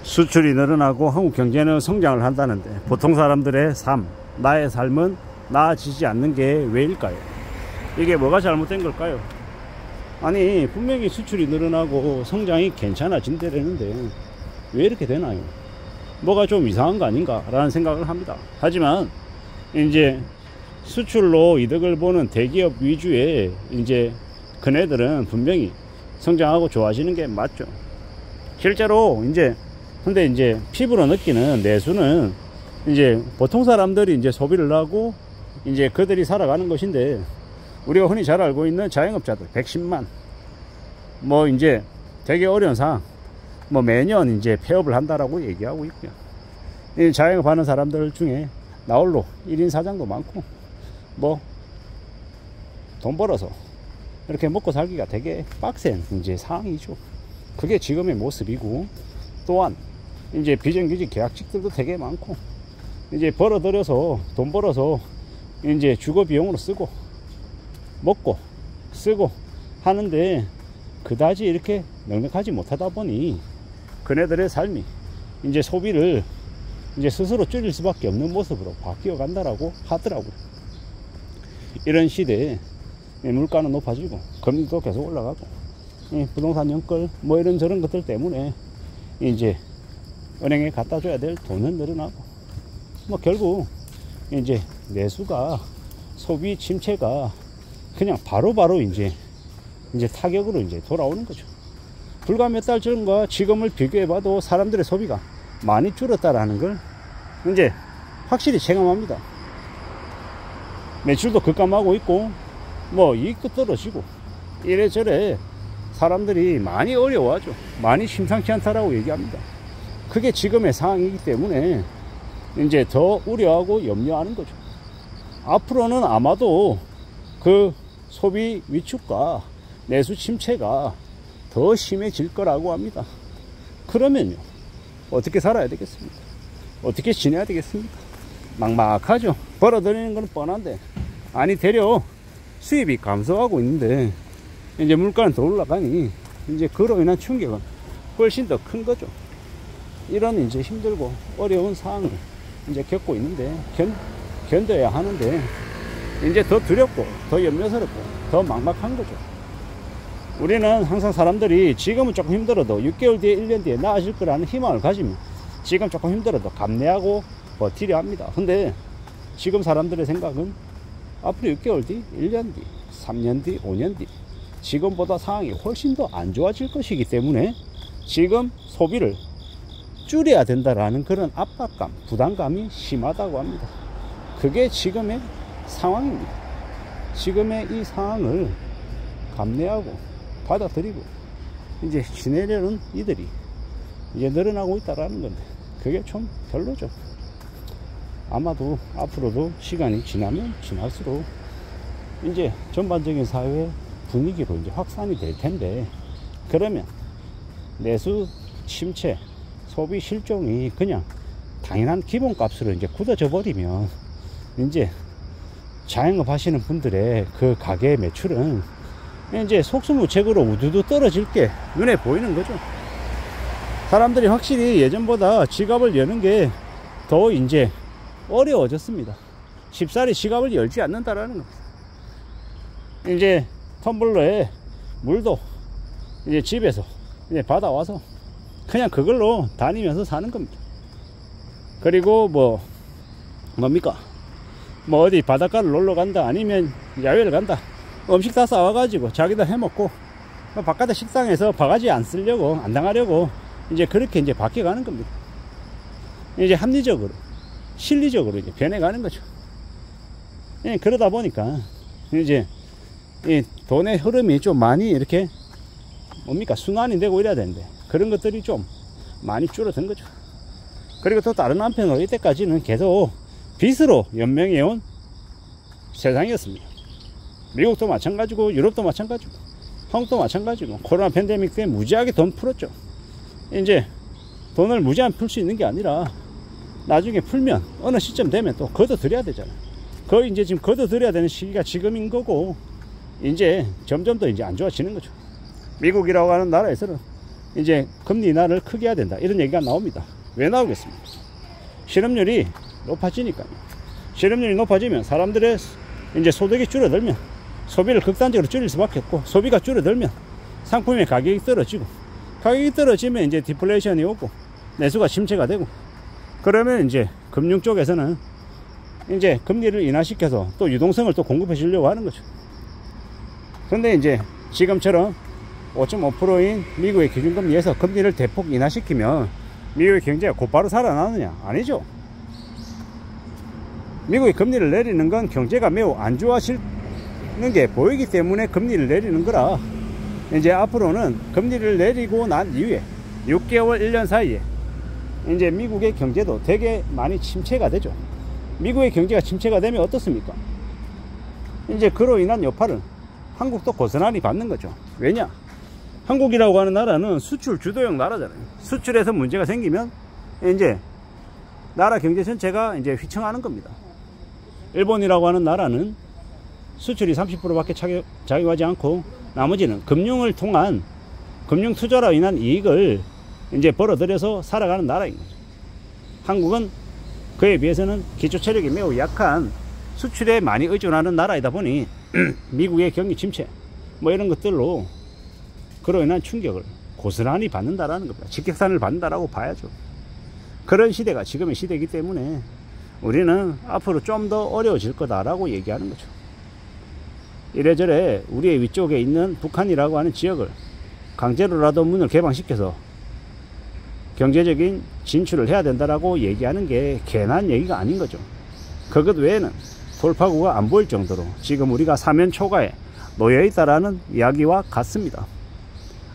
수출이 늘어나고 한국 경제는 성장을 한다는데 보통 사람들의 삶, 나의 삶은 나아지지 않는 게 왜일까요? 이게 뭐가 잘못된 걸까요? 아니 분명히 수출이 늘어나고 성장이 괜찮아진다는데 왜 이렇게 되나요? 뭐가 좀 이상한 거 아닌가 라는 생각을 합니다. 하지만 이제 수출로 이득을 보는 대기업 위주의 이제 그네들은 분명히 성장하고 좋아지는 게 맞죠. 실제로 근데 이제 피부로 느끼는 내수는 이제 보통 사람들이 이제 소비를 하고 이제 그들이 살아가는 것인데, 우리가 흔히 잘 알고 있는 자영업자들 110만 뭐 이제 되게 어려운 상황, 뭐 매년 이제 폐업을 한다라고 얘기하고 있고요. 이 자영업 하는 사람들 중에 나홀로 1인 사장도 많고, 뭐 돈 벌어서 이렇게 먹고 살기가 되게 빡센 이제 상황이죠. 그게 지금의 모습이고, 또한 이제 비정규직 계약직들도 되게 많고, 이제 벌어들여서 돈 벌어서 이제 주거 비용으로 쓰고 먹고 쓰고 하는데 그다지 이렇게 넉넉하지 못하다 보니 그네들의 삶이 이제 소비를 이제 스스로 줄일 수밖에 없는 모습으로 바뀌어 간다라고 하더라고요. 이런 시대에 물가는 높아지고 금리도 계속 올라가고 부동산 연끌 뭐 이런저런 것들 때문에 이제 은행에 갖다 줘야 될 돈은 늘어나고, 뭐 결국 이제 내수가, 소비 침체가 그냥 바로바로 이제 타격으로 이제 돌아오는 거죠. 불과 몇 달 전과 지금을 비교해 봐도 사람들의 소비가 많이 줄었다라는 걸 이제 확실히 체감합니다. 매출도 급감하고 있고, 뭐 이익도 떨어지고, 이래저래 사람들이 많이 어려워하죠. 많이 심상치 않다라고 얘기합니다. 그게 지금의 상황이기 때문에 이제 더 우려하고 염려하는 거죠. 앞으로는 아마도 그 소비 위축과 내수 침체가 더 심해질 거라고 합니다. 그러면요, 어떻게 살아야 되겠습니까? 어떻게 지내야 되겠습니까? 막막하죠. 벌어들이는 건 뻔한데, 아니 되려 수입이 감소하고 있는데 이제 물가는 더 올라가니 이제 그로 인한 충격은 훨씬 더 큰 거죠. 이런 이제 힘들고 어려운 상황을 이제 겪고 있는데 견뎌야 하는데, 이제 더 두렵고 더 염려스럽고 더 막막한 거죠. 우리는 항상 사람들이 지금은 조금 힘들어도 6개월 뒤에 1년 뒤에 나아질 거라는 희망을 가지면 지금 조금 힘들어도 감내하고 버티려 합니다. 근데 지금 사람들의 생각은 앞으로 6개월 뒤, 1년 뒤, 3년 뒤, 5년 뒤 지금보다 상황이 훨씬 더 안 좋아질 것이기 때문에 지금 소비를 줄여야 된다라는 그런 압박감, 부담감이 심하다고 합니다. 그게 지금의 상황입니다. 지금의 이 상황을 감내하고 받아들이고 이제 지내려는 이들이 이제 늘어나고 있다라는 건데, 그게 좀 별로죠. 아마도 앞으로도 시간이 지나면 지날수록 이제 전반적인 사회 분위기로 이제 확산이 될 텐데, 그러면 내수 침체, 소비 실종이 그냥 당연한 기본값으로 이제 굳어져 버리면 이제 자영업 하시는 분들의 그 가게 매출은 이제 속수무책으로 우두두 떨어질 게 눈에 보이는 거죠. 사람들이 확실히 예전보다 지갑을 여는 게 더 이제 어려워졌습니다. 쉽사리 지갑을 열지 않는다라는 겁니다. 이제 텀블러에 물도 이제 집에서 이제 받아와서 그냥 그걸로 다니면서 사는 겁니다. 그리고 뭡니까? 뭐 어디 바닷가를 놀러 간다, 아니면 야외를 간다, 음식 다 싸와가지고 자기도 해먹고, 바깥에 식당에서 바가지 안 쓰려고, 안 당하려고 이제 그렇게 이제 바뀌어가는 겁니다. 이제 합리적으로, 실리적으로 이제 변해가는 거죠. 그러다 보니까 이제 이 돈의 흐름이 좀 많이 이렇게 순환이 되고 이래야 되는데, 그런 것들이 좀 많이 줄어든 거죠. 그리고 또 다른 한편으로 이때까지는 계속 빚으로 연명해온 세상이었습니다. 미국도 마찬가지고, 유럽도 마찬가지고, 한국도 마찬가지고, 코로나 팬데믹 때 무지하게 돈 풀었죠. 이제 돈을 무제한 풀 수 있는 게 아니라 나중에 풀면 어느 시점 되면 또 걷어들여야 되잖아요. 거의 이제 지금 걷어들여야 되는 시기가 지금인 거고, 이제 점점 더 이제 안 좋아지는 거죠. 미국이라고 하는 나라에서는 이제 금리 인하를 크게 해야 된다, 이런 얘기가 나옵니다. 왜 나오겠습니까? 실업률이 높아지니까요. 실업률이 높아지면 사람들의 이제 소득이 줄어들면 소비를 극단적으로 줄일 수밖에 없고, 소비가 줄어들면 상품의 가격이 떨어지고, 가격이 떨어지면 이제 디플레이션이 오고 내수가 침체가 되고, 그러면 이제 금융 쪽에서는 이제 금리를 인하시켜서 또 유동성을 또 공급해 주려고 하는 거죠. 근데 이제 지금처럼 5.5%인 미국의 기준금리에서 금리를 대폭 인하시키면 미국의 경제가 곧바로 살아나느냐? 아니죠. 미국이 금리를 내리는 건 경제가 매우 안 좋아지는 게 보이기 때문에 금리를 내리는 거라, 이제 앞으로는 금리를 내리고 난 이후에 6개월 1년 사이에 이제 미국의 경제도 되게 많이 침체가 되죠. 미국의 경제가 침체가 되면 어떻습니까? 이제 그로 인한 여파를 한국도 고스란히 받는 거죠. 왜냐? 한국이라고 하는 나라는 수출 주도형 나라잖아요. 수출에서 문제가 생기면 이제 나라 경제 전체가 이제 휘청하는 겁니다. 일본이라고 하는 나라는 수출이 30%밖에 작용하지 않고 나머지는 금융을 통한 금융 투자로 인한 이익을 이제 벌어들여서 살아가는 나라인 거죠. 한국은 그에 비해서는 기초 체력이 매우 약한 수출에 많이 의존하는 나라이다 보니 미국의 경기 침체 뭐 이런 것들로 그로 인한 충격을 고스란히 받는다라는 겁니다. 직격탄을 받는다라고 봐야죠. 그런 시대가 지금의 시대이기 때문에 우리는 앞으로 좀 더 어려워질 거다라고 얘기하는 거죠. 이래저래 우리의 위쪽에 있는 북한이라고 하는 지역을 강제로라도 문을 개방시켜서 경제적인 진출을 해야 된다라고 얘기하는 게 괜한 얘기가 아닌 거죠. 그것 외에는 돌파구가 안 보일 정도로 지금 우리가 사면초가에 놓여 있다라는 이야기와 같습니다.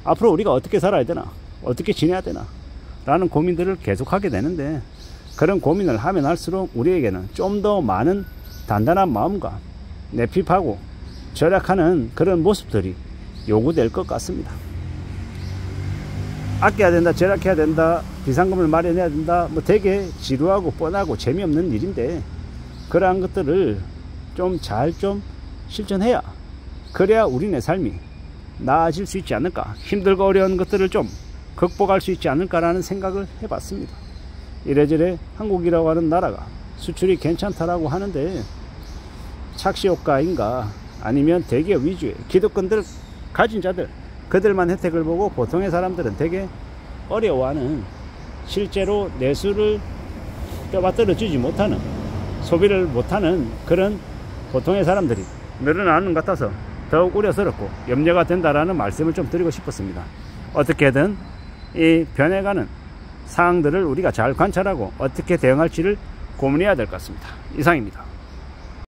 앞으로 우리가 어떻게 살아야 되나, 어떻게 지내야 되나 라는 고민들을 계속하게 되는데, 그런 고민을 하면 할수록 우리에게는 좀 더 많은 단단한 마음과 내핍하고 절약하는 그런 모습들이 요구될 것 같습니다. 아껴야 된다, 절약해야 된다, 비상금을 마련해야 된다, 뭐 되게 지루하고 뻔하고 재미없는 일인데, 그러한 것들을 좀 잘 실천해야, 그래야 우리네 삶이 나아질 수 있지 않을까, 힘들고 어려운 것들을 좀 극복할 수 있지 않을까라는 생각을 해봤습니다. 이래저래 한국이라고 하는 나라가 수출이 괜찮다라고 하는데 착시효과인가, 아니면 대기업 위주의 기득권들 가진 자들, 그들만 혜택을 보고 보통의 사람들은 되게 어려워하는, 실제로 내수를 뼈받들어 주지 못하는, 소비를 못하는 그런 보통의 사람들이 늘어나는 것 같아서 더욱 우려스럽고 염려가 된다라는 말씀을 좀 드리고 싶었습니다. 어떻게든 이 변해가는 상황들을 우리가 잘 관찰하고 어떻게 대응할지를 고민해야 될 것 같습니다. 이상입니다.